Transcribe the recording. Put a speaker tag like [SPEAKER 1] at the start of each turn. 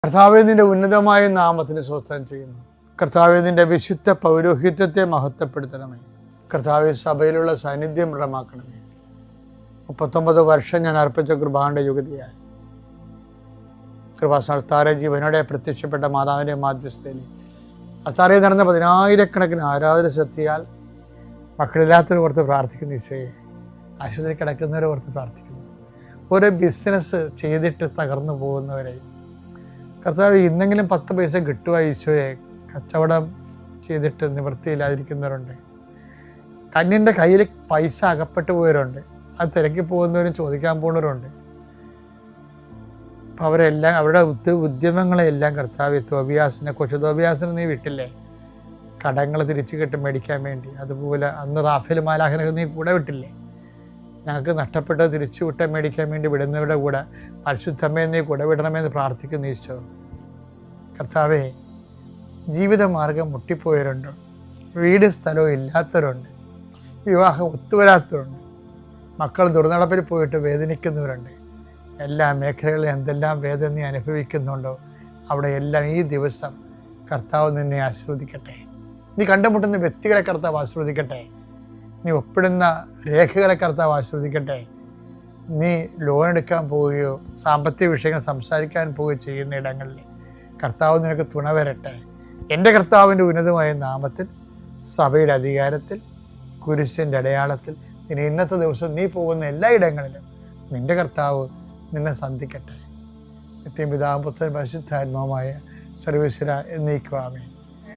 [SPEAKER 1] കർത്താവേ, നിന്റെ ഉന്നതമായ നാമത്തിന് സ്വസ്ഥം ചെയ്യുന്നു. കർത്താവേ, നിന്റെ വിശുദ്ധ പൗരോഹിത്യത്തെ മഹത്വപ്പെടുത്തണമേ. കർത്താവേ, സഭയിലുള്ള സാന്നിധ്യം ദൃഢമാക്കണമേ. 39 വർഷം ഞാൻ അർപ്പിച്ച കൃപാന്റെ യുഗതിയായി കൃപാസ്ഥാനത്താറെ ജീവനോടെ പ്രത്യക്ഷപ്പെട്ട മാതാവിൻ്റെ മാധ്യസ്ഥയിൽ അത്താറെ നടന്ന 10,000-കണക്കിന് ആരാധന ശക്തിയാൽ മക്കളില്ലാത്തവരെ ഓർത്ത് പ്രാർത്ഥിക്കുന്ന ഈശോയെ, ആശുപത്രി കിടക്കുന്നവരെ ഓർത്ത് പ്രാർത്ഥിക്കുന്നു. ഓരോ ബിസിനസ് ചെയ്തിട്ട് തകർന്നു പോകുന്നവരെ കർത്താവ്, ഇന്നെങ്കിലും 10 പൈസ കിട്ടുക ഈശോയെ. കച്ചവടം ചെയ്തിട്ട് നിവൃത്തിയില്ലാതിരിക്കുന്നവരുണ്ട്. കന്യൻ്റെ കയ്യിൽ പൈസ അകപ്പെട്ടു പോയവരുണ്ട്. അത് തിരക്കി പോകുന്നവരും ചോദിക്കാൻ പോകുന്നവരുണ്ട്. അപ്പം അവരെല്ലാം അവരുടെ ഉദ്യമങ്ങളെല്ലാം കർത്താവ് കൊച്ചു തോബിയാസിനെ നീ വിട്ടില്ലേ, കടങ്ങൾ തിരിച്ചു കിട്ടും മേടിക്കാൻ വേണ്ടി. അതുപോലെ അന്ന് റാഫേൽ മാലാഖനൊക്കെ നീ കൂടെ വിട്ടില്ലേ, ഞങ്ങൾക്ക് നഷ്ടപ്പെട്ടത് തിരിച്ചു വിട്ടാൻ മേടിക്കാൻ വേണ്ടി വിടുന്നവരുടെ കൂടെ പരിശുദ്ധമേ നീ കൂടെ വിടണമെന്ന് പ്രാർത്ഥിക്കുന്നു ഈശോ. കർത്താവേ, ജീവിതമാർഗം മുട്ടിപ്പോയവരുണ്ട്, വീട് സ്ഥലവും ഇല്ലാത്തവരുണ്ട്, വിവാഹം ഒത്തുവരാത്തവരുണ്ട്, മക്കൾ ദുർനടപ്പിൽ പോയിട്ട് വേദനിക്കുന്നവരുണ്ട്. എല്ലാ മേഖലകളിലും എന്തെല്ലാം വേദന നീ അനുഭവിക്കുന്നുണ്ടോ അവിടെ എല്ലാം ഈ ദിവസം കർത്താവ് നിന്നെ ആശീർവദിക്കട്ടെ. നീ കണ്ടുമുട്ടുന്ന വ്യക്തികളെ കർത്താവ് ആശീർവദിക്കട്ടെ. നീ ഒപ്പിടുന്ന രേഖകളെ കർത്താവ് ആശീർവദിക്കട്ടെ. നീ ലോൺ എടുക്കാൻ പോവുകയോ സാമ്പത്തിക വിഷയങ്ങൾ സംസാരിക്കാൻ പോവുകയോ ചെയ്യുന്ന ഇടങ്ങളിൽ കർത്താവ് നിനക്ക് തുണ വരട്ടെ. എൻ്റെ കർത്താവിൻ്റെ ഉന്നതമായ നാമത്തിൽ, സഭയുടെ അധികാരത്തിൽ, കുരിശിൻ്റെ അടയാളത്തിൽ ഇന്നത്തെ ദിവസം നീ പോകുന്ന എല്ലാ ഇടങ്ങളിലും നിൻ്റെ കർത്താവ് നിന്നെ സന്ധിക്കട്ടെ. നിത്യം പിതാവും പുത്രനും പരിശുദ്ധാത്മാവുമായ സർവ്വേശ്വര എന്നേക്കും ആമേൻ.